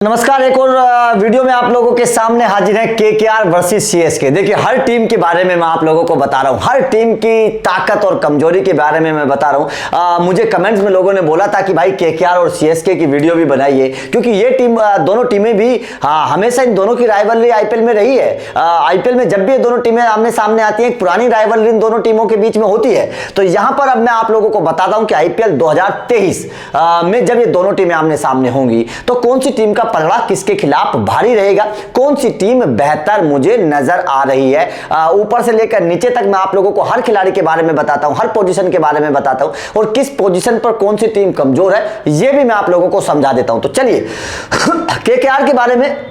नमस्कार। एक और वीडियो में आप लोगों के सामने हाजिर है केकेआर वर्सेस सीएसके। देखिए, हर टीम के बारे में मैं आप लोगों को बता रहा हूं, हर टीम की ताकत और कमजोरी के बारे में मैं बता रहा हूं। मुझे कमेंट्स में लोगों ने बोला था कि भाई केकेआर और सीएसके की वीडियो भी बनाइए, क्योंकि ये टीम दोनों टीमें भी हमेशा इन दोनों की राइवलरी आईपीएल में रही है। आईपीएल में जब भी ये दोनों टीमें आमने सामने आती हैं, एक पुरानी राइवलरी इन दोनों टीमों के बीच में होती है। तो यहां पर अब मैं आप लोगों को बताता हूं कि आईपीएल 2023 में जब ये दोनों टीमें आमने सामने होंगी तो कौन सी टीम का पलड़ा किसके खिलाफ भारी रहेगा, कौन सी टीम बेहतर मुझे नजर आ रही है। ऊपर से लेकर नीचे तक मैं आप लोगों को हर खिलाड़ी के बारे में बताता हूं, हर पोजीशन के बारे में बताता हूं, और किस पोजीशन पर कौन सी टीम कमजोर है यह भी मैं आप लोगों को समझा देता हूं। तो चलिए केकेआर के बारे में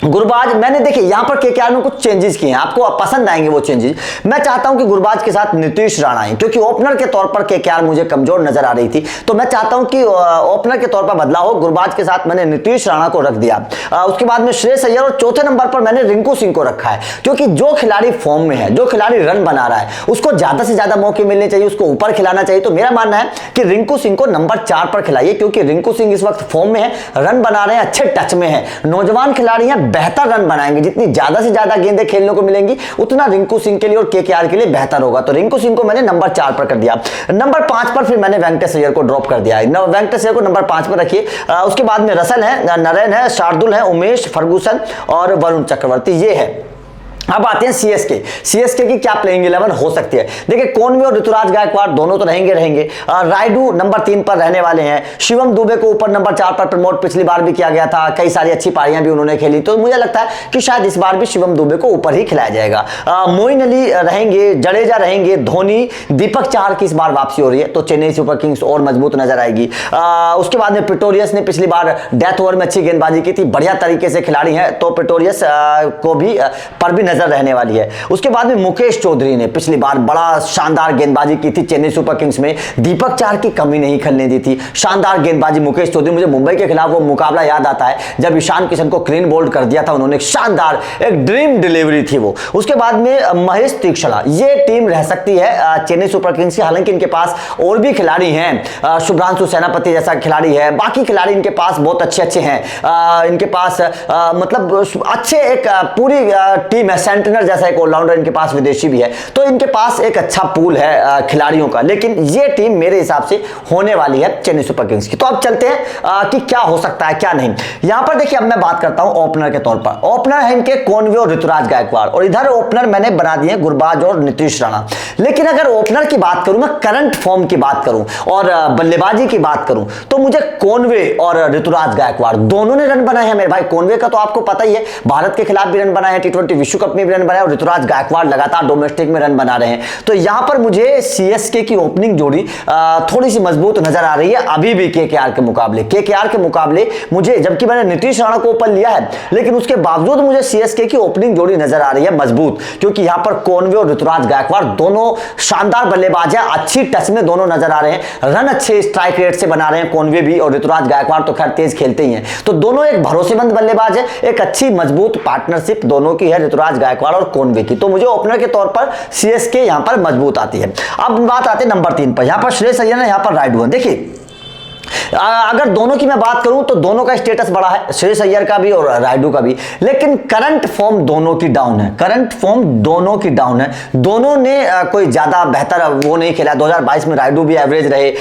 गुरबाज, मैंने देखिए यहां पर केकेआर में कुछ चेंजेस किए हैं, आपको पसंद आएंगे वो चेंजेस। मैं चाहता हूं कि गुरबाज के साथ नीतीश राणा आए, क्योंकि ओपनर के तौर पर केकेआर मुझे कमजोर नजर आ रही थी। तो मैं चाहता हूं कि ओपनर के तौर पर बदलाव हो, गुरबाज के साथ मैंने नीतीश राणा को रख दिया। उसके बाद में श्रेयस अय्यर, और चौथे नंबर पर मैंने रिंकू सिंह को रखा है, क्योंकि जो खिलाड़ी फॉर्म में है, जो खिलाड़ी रन बना रहा है, उसको ज्यादा से ज्यादा मौके मिलने चाहिए, उसको ऊपर खिलाना चाहिए। तो मेरा मानना है कि रिंकू सिंह को नंबर 4 पर खिलाइए, क्योंकि रिंकू सिंह इस वक्त फॉर्म में है, रन बना रहे हैं, अच्छे टच में है, नौजवान खिलाड़ी हैं, बेहतर रन बनाएंगे। जितनी ज्यादा से ज्यादा गेंदें खेलने को मिलेंगी उतना रिंकू सिंह के लिए और केकेआर के लिए बेहतर होगा। तो रिंकू सिंह को मैंने नंबर 4 पर कर दिया। नंबर 5 पर फिर मैंने वेंकटेश अय्यर को ड्रॉप कर दिया। वेंकटेश अय्यर को नंबर 5 पर रखिए। उसके बाद में रसल है, नरेन है, शार्दुल है, उमेश, फर्गूसन और वरुण चक्रवर्ती, ये है। अब आते हैं सीएसके की क्या प्लेइंग 11 हो सकती है। देखिए, कॉनवे और ऋतुराज गायकवाड़ दोनों तो रहेंगे। रायडू नंबर 3 पर रहने वाले हैं। शिवम दुबे को ऊपर नंबर 4 पर प्रमोट पिछली बार भी किया गया था, कई सारी अच्छी पारियां भी उन्होंने खेली, तो मुझे लगता है कि शायद इस बार भी शिवम दुबे को ऊपर ही खिलाया जाएगा। मोइन अली रहेंगे, जडेजा रहेंगे, धोनी, दीपक चाहर की इस बार वापसी हो रही है, तो चेन्नई सुपर किंग्स और मजबूत नजर आएगी। उसके बाद में पिटोरियस ने पिछली बार डेथ ओवर में अच्छी गेंदबाजी की थी, बढ़िया तरीके से खिलाड़ी है, तो पिटोरियस को भी पर भी रहने वाली है। उसके बाद में मुकेश चौधरी ने पिछली बार बड़ा शानदार गेंदबाजी की थी चेन्नई सुपर किंग्स में, दीपक चाहर की कमी नहीं खलने दी थी, शानदार गेंदबाजी मुकेश चौधरी। मुझे मुंबई के खिलाफ वो मुकाबला याद आता है जब ईशान किशन को क्लीन बोल्ड कर दिया था उन्होंने, शानदार एक ड्रीम डिलीवरी थी वो। उसके बाद में महेश तीक्षणा, ये टीम रह सकती है चेन्नई सुपर किंग्स की, हालांकि इनके पास और भी खिलाड़ी हैं, शुभ्रांशु सेनापति जैसा खिलाड़ी है, बाकी खिलाड़ी इनके पास बहुत अच्छे हैं। इनके पास मतलब अच्छे एक पूरी टीम है, सेंटनर जैसा एक ऑलराउंडर इनके पास विदेशी भी है, तो इनके पास एक अच्छा पूल है खिलाड़ियों का। लेकिन ये टीम मेरे हिसाब से होने वाली है चेन्नई सुपर किंग्स की। तो अब चलते हैं कि क्या हो सकता है क्या नहीं। यहां पर देखिए, अब मैं बात करता हूं ओपनर के तौर पर। ओपनर है इनके कॉनवे और ऋतुराज गायकवाड़, और इधर ओपनर मैंने बना दिए गुरबाज और नीतीश राणा। लेकिन अगर ओपनर की बात करूं, मैं करंट फॉर्म की बात करूं और बल्लेबाजी की बात करूं, तो मुझे कॉनवे और ऋतुराज गायकवाड़ दोनों ने रन बनाए हैं मेरे भाई। कॉनवे का तो आपको पता ही है, भारत के खिलाफ भी रन बनाए हैं, टी20 विश्व कप में भी रन बनाए, और ऋतुराज गायकवाड़ लगातार डोमेस्टिक में रन बना रहे हैं। तो यहां पर मुझे सीएसके की ओपनिंग जोड़ी थोड़ी सी मजबूत नजर आ रही है अभी भी केकेआर के मुकाबले मुझे, जबकि मैंने नीतीश राणा को ऊपर लिया है, लेकिन उसके बावजूद मुझे सीएसके की ओपनिंग जोड़ी नजर आ रही है मजबूत, क्योंकि यहां पर कॉनवे और ऋतुराज गायकवाड़ दोनों शानदार बल्लेबाज है, अच्छी टच में दोनों नजर आ रहे हैं, रन अच्छे स्ट्राइक रेट से बना रहे हैं कॉनवे भी, और ऋतुराज गायकवाड़ तो खैर तेज खेलते ही हैं। तो दोनों एक भरोसेमंद बल्लेबाज है, एक अच्छी मजबूत पार्टनरशिप दोनों की है, ऋतुराज गायकवाड़ और कॉनवे की। तो मुझे ओपनर के तौर पर सीएसके यहां पर मजबूत आती है। अब बात आती है नंबर 3 पर। यहां पर श्रेयस अय्यर है, यहां पर रायडू है। देखिए, अगर दोनों की मैं बात करूं तो दोनों का स्टेटस बड़ा है, श्रेयस अय्यर का भी और रायडू का भी, लेकिन करंट फॉर्म दोनों की डाउन है। दोनों ने कोई ज्यादा बेहतर वो नहीं खेला। 2022 में रायडू भी एवरेज रहे,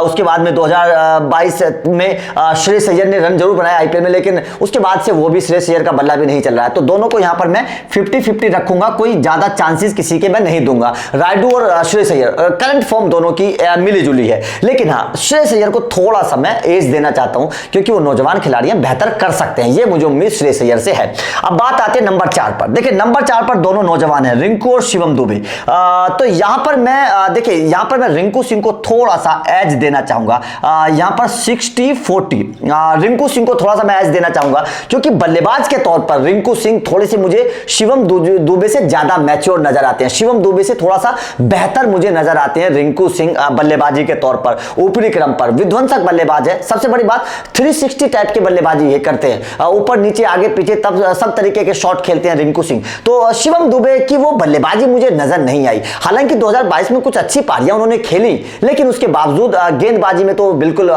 उसके बाद में 2022 में श्रेयस अय्यर ने रन जरूर बनाया आईपीएल में, लेकिन उसके बाद से वो भी श्रेयस अय्यर का बल्ला भी नहीं चल रहा है। तो दोनों को यहां पर मैं 50-50 रखूंगा, कोई ज्यादा चांसेस किसी के मैं नहीं दूंगा। रायडू और श्रेयस अय्यर करंट फॉर्म दोनों की मिली जुली है, लेकिन हाँ, श्रेयस अय्यर को थोड़ा सा मैं एज देना चाहता हूं, क्योंकि वो नौजवान खिलाड़ी हैं, बेहतर कर सकते हैं, ये मुझे उम्मीद श्रेयस अय्यर से है। अब बात आती है नंबर 4 पर। देखिए, नंबर 4 पर दोनों नौजवान हैं, रिंकू और शिवम दुबे। तो यहां पर मैं देखिए, यहां पर मैं रिंकू सिंह को थोड़ा सा एज देना चाहूंगा। यहां पर 60-40 रिंकू सिंह को थोड़ा सा मैं एज देना चाहूंगा, क्योंकि बल्लेबाज के तौर पर रिंकू सिंह थोड़ी सी मुझे शिवम दुबे से ज्यादा मैच्योर नजर आते हैं, शिवम दुबे से थोड़ा सा बेहतर मुझे नजर आते हैं रिंकू सिंह बल्लेबाजी के तौर पर, ऊपरी क्रम पर। विध्वंस नपुंसक बल्लेबाज है। सबसे बड़ी बात 360 टाइप के बल्लेबाजी ये करते हैं, ऊपर नीचे आगे पीछे तब सब तरीके के शॉट खेलते हैं रिंकू सिंह। तो शिवम दुबे की वो बल्लेबाजी मुझे नजर नहीं आई। हालांकि 2022 में कुछ अच्छी पारियां उन्होंने खेली, लेकिन उसके बावजूद गेंदबाजी में तो बिल्कुल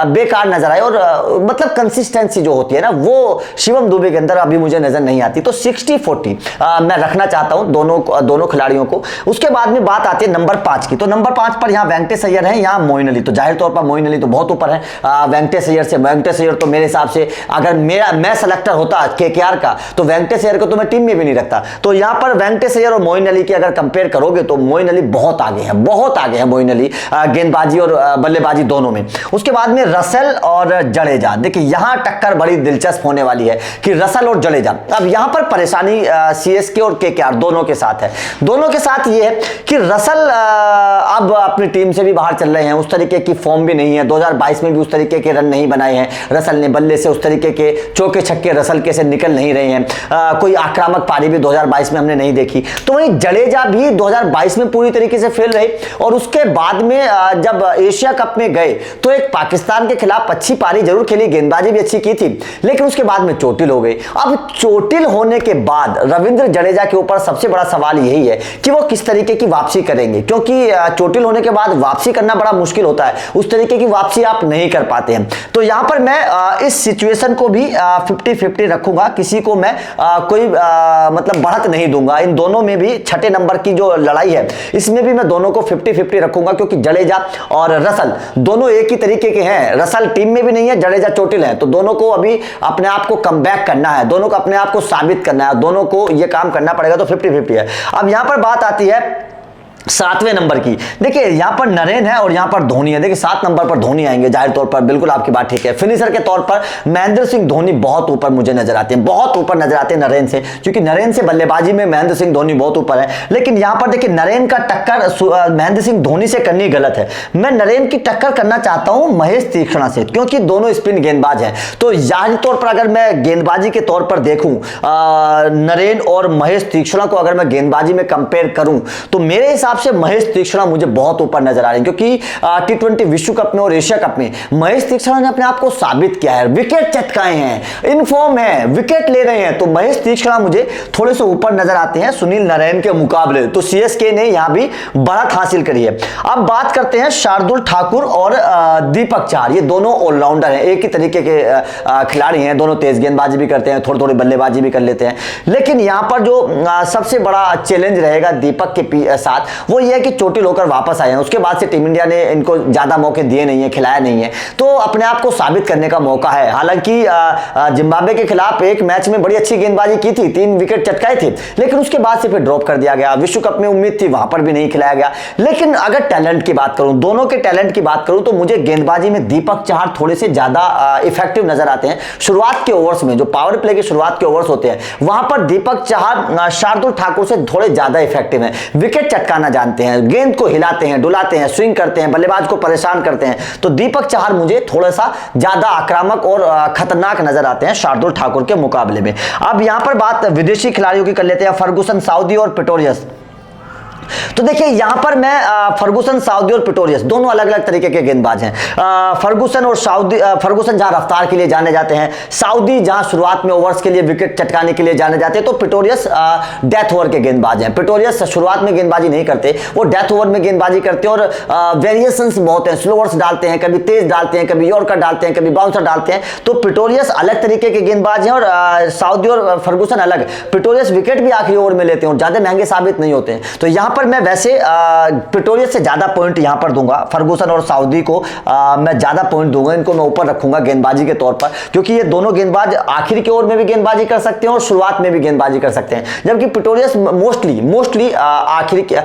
बेकार नजर आए, और मतलब कंसिस्टेंसी जो होती है ना वो शिवम दुबे के अंदर अभी मुझे नजर नहीं आती। तो 60-40 मैं रखना चाहता हूं दोनों खिलाड़ियों को। उसके बाद में बात आती है नंबर 5 की। तो नंबर 5 पर यहां वेंकटेश अय्यर है, यहां मोइन अली। तो जाहिर तौर पर मोइन अली तो बहुत ऊपर है वेंकटेश अय्यर से। वेंकटेश अय्यर तो मेरे हिसाब से अगर मैं सेलेक्टर होता केकेआर का तो वेंकटेश अय्यर को तो मैं टीम में भी नहीं रखता। तो यहां पर वेंकटेश अय्यर और मोइन अली की अगर कंपेयर करोगे तो मोइन अली बहुत आगे है, बहुत आगे है मोइन अली गेंदबाजी और बल्लेबाजी दोनों में। उसके बाद में रसेल और जडेजा। देखिए यहां टक्कर बड़ी दिलचस्प होने वाली है कि रसेल और जडेजा। अब यहां पर परेशानी सीएसके और केकेआर दोनों के साथ है। दोनों के साथ ये है कि रसेल अब अपनी टीम से भी बाहर चल रहे हैं, उस तरीके की फॉर्म भी नहीं है। 2022 में भी उस तरीके के रन नहीं बनाए हैं रसेल ने, बल्ले से उस तरीके के चौके छक्के रसेल के से निकल नहीं रहे हैं। कोई आक्रामक पारी भी 2022 में हमने नहीं देखी। तो वहीं जडेजा भी 2022 में पूरी तरीके से फेल रहे, और उसके बाद में जब एशिया कप में गए तो एक पाकिस्तान के खिलाफ अच्छी पारी जरूर खेली, गेंदबाजी भी अच्छी की थी, लेकिन उसके बाद में चोटिल हो गई। अब चोटिल होने के बाद रविंद्र जडेजा के ऊपर सबसे बड़ा सवाल यही है कि वो किस तरीके की वापसी करेंगे, क्योंकि चोटिल होने के बाद वापसी करना बड़ा मुश्किल होता है, उस तरीके की वापसी आप नहीं कर पाते हैं। तो यहां पर मैं इस सिचुएशन को भी 50-50 रखूंगा, किसी को मैं कोई मतलब बढ़त नहीं दूंगा। इन दोनों में भी छठे नंबर की जो लड़ाई है इसमें भी मैं दोनों को 50-50 रखूंगा, क्योंकि जडेजा और रसेल दोनों एक ही तरीके के हैं। रसेल टीम में भी नहीं है, जडेजा चोटिल है, तो दोनों को अभी अपने आप को कमबैक करना है, दोनों को अपने आप को साबित करना है, दोनों को यह काम करना पड़ेगा। तो 50-50 है। अब यहां पर बात आती है 7वें नंबर की। देखिए यहां पर नरेन है और यहां पर धोनी है। देखिए 7 नंबर पर धोनी आएंगे, जाहिर तौर पर बिल्कुल आपकी बात ठीक है। फिनिशर के तौर पर महेंद्र सिंह धोनी बहुत ऊपर मुझे नजर आते हैं, बहुत ऊपर नजर आते हैं नरेन से, क्योंकि नरेन से बल्लेबाजी में महेंद्र सिंह धोनी बहुत ऊपर है। लेकिन यहां पर देखिए नरेन का टक्कर महेंद्र सिंह धोनी से करनी गलत है। मैं नरेन की टक्कर करना चाहता हूं महेश तीक्ष्णा से, क्योंकि दोनों स्पिन गेंदबाज हैं। तो जाहिर तौर पर अगर मैं गेंदबाजी के तौर पर देखूं नरेन और महेश तीक्ष्णा को अगर मैं गेंदबाजी में कंपेयर करूं तो मेरे हिसाब से महेश तीक्ष्णा मुझे बहुत ऊपर नजर आ रहे हैं, क्योंकि T20 विश्व कप में और एशिया कप में महेश तीक्ष्णा ने अपने आप को साबित किया है, विकेट चटकाए हैं, इनफॉर्म है, विकेट ले रहे हैं। तो महेश तीक्ष्णा मुझे थोड़े से ऊपर नजर आते हैं सुनील नारायण के मुकाबले। तो सीएसके ने यहां भी बढ़त हासिल करी है। अब बात करते हैं शार्दुल ठाकुर और दीपक चहर। ये दोनों ऑलराउंडर हैं, एक ही तरीके के खिलाड़ी हैं, दोनों तेज गेंदबाजी भी करते हैं, थोड़ी थोड़ी बल्लेबाजी भी कर लेते हैं। लेकिन यहां पर जो सबसे बड़ा चैलेंज रहेगा दीपक के साथ वो ये कि चोटिल होकर वापस आए हैं, उसके बाद से टीम इंडिया ने इनको ज्यादा मौके दिए नहीं है, खिलाया नहीं है, तो अपने आप को साबित करने का मौका है। हालांकि जिम्बाब्वे के खिलाफ एक मैच में बड़ी अच्छी गेंदबाजी की थी, 3 विकेट चटकाए थे, लेकिन उसके बाद से फिर ड्रॉप कर दिया गया। विश्व कप में उम्मीद थी, वहां पर भी नहीं खिलाया गया। लेकिन अगर टैलेंट की बात करूं, दोनों के टैलेंट की बात करूं, तो मुझे गेंदबाजी में दीपक चहर थोड़े से ज्यादा इफेक्टिव नजर आते हैं। शुरुआत के ओवर्स में, जो पावर प्ले के शुरुआत के ओवर्स होते हैं, वहां पर दीपक चहर शार्दुल ठाकुर से थोड़े ज्यादा इफेक्टिव हैं, विकेट चटकाना जानते हैं, गेंद को हिलाते हैं, डुलाते हैं, स्विंग करते हैं, बल्लेबाज को परेशान करते हैं। तो दीपक चहर मुझे थोड़ा सा ज्यादा आक्रामक और खतरनाक नजर आते हैं शार्दुल ठाकुर के मुकाबले में। अब यहां पर बात विदेशी खिलाड़ियों की कर लेते हैं, फर्गुसन साउदी और पिटोरियस। तो देखिए यहां पर मैं फर्गुसन साउदी और पिटोरियस दोनों अलग अलग तरीके के गेंदबाज हैं। फर्गुसन और साउदी, फर्गुसन जहां रफ्तार के लिए जाने जाते हैं, साउदी जहां शुरुआत में ओवर्स के लिए विकेट चटकाने के लिए जाने जाते हैं, तो पिटोरियस डेथ ओवर के गेंदबाज हैं। पिटोरियस शुरुआत में गेंदबाजी नहीं करते, वो डेथ ओवर में गेंदबाजी करते हैं और वेरिएशंस बहुत हैं, स्लोवर्स डालते हैं, कभी तेज डालते हैं, कभी यॉर्कर डालते हैं, कभी बाउंसर डालते हैं। तो पिटोरियस अलग तरीके के गेंदबाज हैं और साउदी और फर्गुसन अलग। पिटोरियस विकेट भी आखिरी ओवर में लेते हैं और ज्यादा महंगे साबित नहीं होते हैं। तो यहां पर मैं वैसे पिटोरियस से ज्यादा पॉइंट यहां पर दूंगा, फर्गुसन और साउदी को मैं ज्यादा पॉइंट दूंगा, इनको मैं ऊपर रखूंगा गेंदबाजी के तौर पर, क्योंकि ये दोनों गेंदबाज आखिर के ओवर में भी गेंदबाजी कर सकते हैं और शुरुआत में भी गेंदबाजी कर सकते हैं, जबकि पिटोरियस मोस्टली आखिर के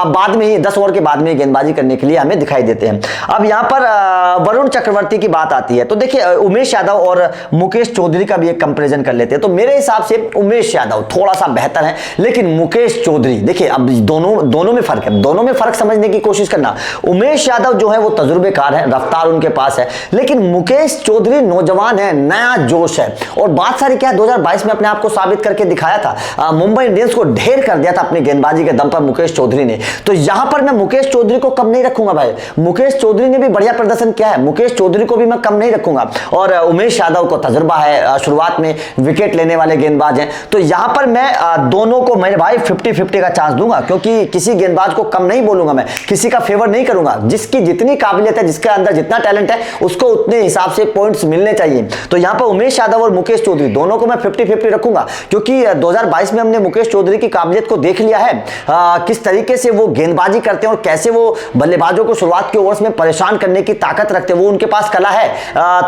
बाद में ही 10 ओवर के बाद में गेंदबाजी करने के लिए हमें दिखाई देते हैं। अब यहां पर वरुण चक्रवर्ती की बात आती है, तो देखिए उमेश यादव और मुकेश चौधरी का भी एक कंपैरिजन कर लेते हैं। तो मेरे हिसाब से उमेश यादव थोड़ा सा बेहतर है, लेकिन मुकेश चौधरी देखिए अब दोनों दोनों में फर्क है, दोनों में फर्क समझने की कोशिश करना। उमेश यादव जो है वो तजुर्बेकार है, रफ्तार उनके पास है, लेकिन मुकेश चौधरी नौजवान है, नया जोश है और बात सारी क्या है, 2022 में अपने आप को साबित करके दिखाया था। मुंबई इंडियंस को ढेर कर दिया था अपनी गेंदबाजी के दम पर मुकेश चौधरी ने। तो यहां पर मैं मुकेश चौधरी को कम नहीं रखूंगा भाई, मुकेश चौधरी ने भी बढ़िया प्रदर्शन किया है, मुकेश चौधरी को भी मैं कम नहीं रखूंगा। और उमेश यादव को तजुर्बा है, शुरुआत में विकेट लेने वाले गेंदबाज हैं। तो यहां पर मैं दोनों को मेरे भाई 50-50 का चांस दूंगा, क्योंकि किसी गेंदबाज को कम नहीं बोलूंगा, मैं किसी का फेवर नहीं करूंगा। जिसकी जितनी काबिलियत है, जिसके अंदर जितना टैलेंट है, उसको उतने हिसाब से पॉइंट्स मिलने चाहिए। तो यहां पर उमेश यादव और मुकेश चौधरी दोनों को मैं 50-50 रखूंगा, क्योंकि 2022 में हमने मुकेश चौधरी की काबिलियत को देख लिया है, किस तरीके से वो गेंदबाजी करते हैं और कैसे वो बल्लेबाजों को शुरुआत के ओवर्स में परेशान करने की ताकत रखते हैं, वो उनके पास कला है।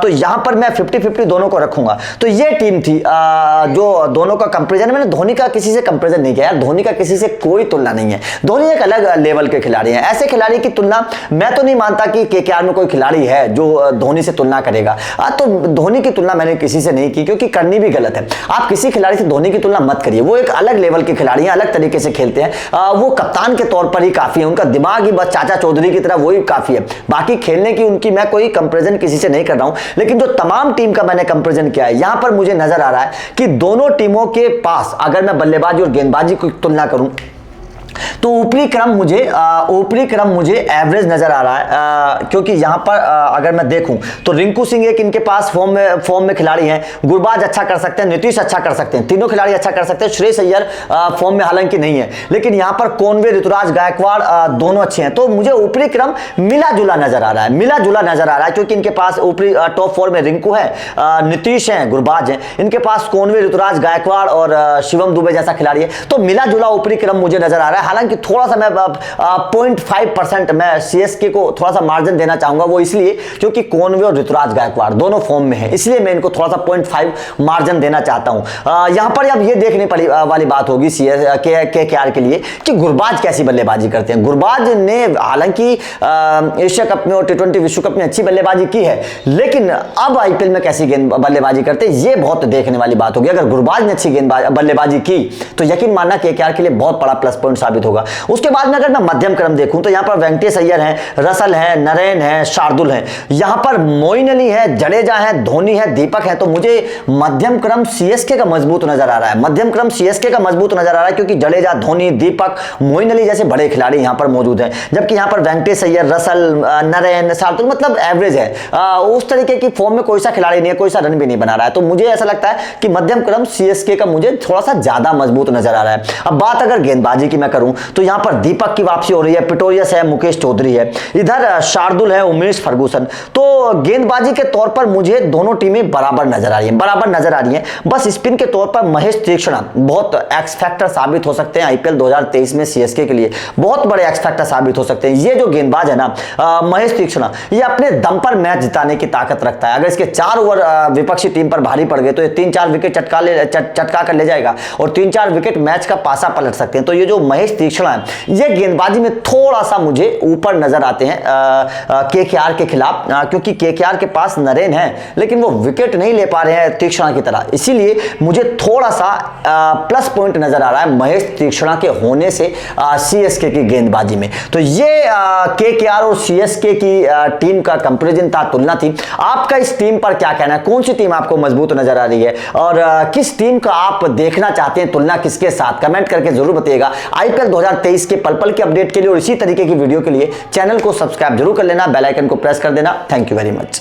तो यहां पर मैं 50-50 दोनों को रखूंगा। तो ये टीम थी जो दोनों का कंपैरिजन, मैंने धोनी का किसी से कंपैरिजन नहीं किया यार, धोनी का किसी से कोई तुलना नहीं है, धोनी एक अलग लेवल के खिलाड़ी हैं। ऐसे खिलाड़ी की तुलना मैं तो नहीं मानता कि केकेआर में कोई खिलाड़ी है जो धोनी से तुलना करेगा। तो धोनी की तुलना मैंने किसी से नहीं की, क्योंकि करनी भी गलत है। आप किसी खिलाड़ी से धोनी की तुलना मत करिए, वो एक अलग लेवल के खिलाड़ी हैं, अलग तरीके से खेलते हैं। वो कप्तान के तौर पर ही काफी है, उनका दिमाग ही बस चाचा चौधरी की तरह वही काफी है, बाकी खेलने की उनकी मैं कोई कंपैरिजन किसी से नहीं कर रहा हूं। लेकिन जो तमाम टीम का मैंने कंपैरिजन किया है, यहां पर मुझे नजर आ रहा है कि दोनों टीमों के पास अगर मैं बल्लेबाजी और गेंदबाजी की तुलना करूं तो ऊपरी क्रम मुझे एवरेज नजर आ रहा है, क्योंकि यहां पर अगर मैं देखूं तो रिंकू सिंह एक इनके पास फॉर्म में खिलाड़ी हैं, गुरबाज अच्छा कर सकते हैं, नीतीश अच्छा कर सकते हैं, तीनों खिलाड़ी अच्छा कर सकते हैं। श्रेयस अय्यर फॉर्म में हालांकि नहीं है, लेकिन यहां पर कॉनवे, ऋतुराज गायकवाड़ दोनों अच्छे हैं। तो मुझे ऊपरी क्रम मिला जुला नजर आ रहा है, क्योंकि इनके पास ऊपरी टॉप 4 में रिंकू है, नीतीश है, गुरबाज है, इनके पास कॉनवे, ऋतुराज गायकवाड़ और शिवम दुबे जैसा खिलाड़ी है। तो मिला जुला ऊपरी क्रम मुझे नजर आ रहा है। हालांकि थोड़ा सा मैं 0.5% मैं सीएसके को थोड़ा सा मार्जिन देना चाहूंगा, वो इसलिए क्योंकि कॉनवे और ऋतुराज गायकवाड़ दोनों फॉर्म में है, इसलिए मैं इनको थोड़ा सा 0.5 मार्जिन देना चाहता हूं। यहां पर अब ये देखने वाली बात होगी केकेआर के लिए कि गुरबाज कैसी बल्लेबाजी करते हैं। गुरबाज ने हालांकि एशिया कप में और T20 विश्व कप में अच्छी बल्लेबाजी की है, लेकिन अब आईपीएल में कैसी बल्लेबाजी करते हैं ये बहुत देखने वाली बात होगी। अगर गुरबाज ने अच्छी बल्लेबाजी की तो यकीन मानना केकेआर के लिए बहुत बड़ा प्लस पॉइंट साबित होगा। उसके बाद में अगर मैं मध्यम क्रम देखूं तो यहां पर वेंकटेश अय्यर हैं, रसल हैं, नरेन हैं, शार्दुल हैं, यहां पर मोइन अली है, जडेजा है, धोनी है, दीपक है। तो मुझे मध्यम क्रम सीएसके का मजबूत नजर आ रहा है, क्योंकि जडेजा, धोनी, दीपक, मोइन अली जैसे बड़े खिलाड़ी यहां पर मौजूद हैं, जबकि यहां पर वेंकटेश अय्यर, रसल, नरेन, शार्दुल मतलब एवरेज है। उस तरीके की फॉर्म में कोई सा खिलाड़ी नहीं है, कोई सा रन भी नहीं बना रहा है। तो मुझे ऐसा लगता है कि मध्यम क्रम सीएसके का मुझे थोड़ा सा ज्यादा मजबूत नजर आ रहा है। अब बात अगर गेंदबाजी की मैं करूं तो यहां पर दीपक की वापसी हो रही है, पिटोरियस है, मुकेश चौधरी है, इधर शार्दुल है, उमेश फर्गूसन। तो गेंदबाजी के तौर पर मुझे दोनों टीमें बराबर नजर आ रही हैं। बस स्पिन के तौर पर महेश तीक्ष्ण बहुत एक्स फैक्टर साबित हो सकते हैं आईपीएल 2023 में सीएसके के लिए, बहुत बड़े एक्स फैक्टर साबित हो सकते हैं। ये जो गेंदबाज है ना महेश तीक्ष्ण, ये अपने दम पर मैच जिताने की ताकत रखता है। अगर इसके 4 ओवर विपक्षी टीम पर भारी पड़ गए तो ये 3-4 विकेट चटका कर ले जाएगा और 3-4 विकेट मैच का पासा पलट सकते हैं। तो ये जो महेश तीक्ष्ण है, ये गेंदबाजी में थोड़ा सा मुझे ऊपर नजर आते हैं केकेआर के खिलाफ, क्योंकि केकेआर के पास नरेन है लेकिन वो विकेट नहीं ले पा रहे हैं तीक्ष्णा की तरह, इसीलिए मुझे थोड़ा सा प्लस पॉइंट नजर आ रहा है महेश तीक्ष्णा के होने से सीएसके की गेंदबाजी में। तो ये केकेआर और सीएसके की टीम का कंपैरिजन था, तुलना थी। आपका इस टीम पर क्या कहना है, कौन सी टीम आपको मजबूत नजर आ रही है और किस टीम का आप देखना चाहते हैं, तुलना किसके साथ, कमेंट करके जरूर बताइएगा। आईपीएल 2023 के पल पल के अपडेट के लिए और इसी तरीके की वीडियो के लिए चैनल को सब्सक्राइब जरूर कर लेना, बेल आइकन को प्रेस कर देना। Thank you very much.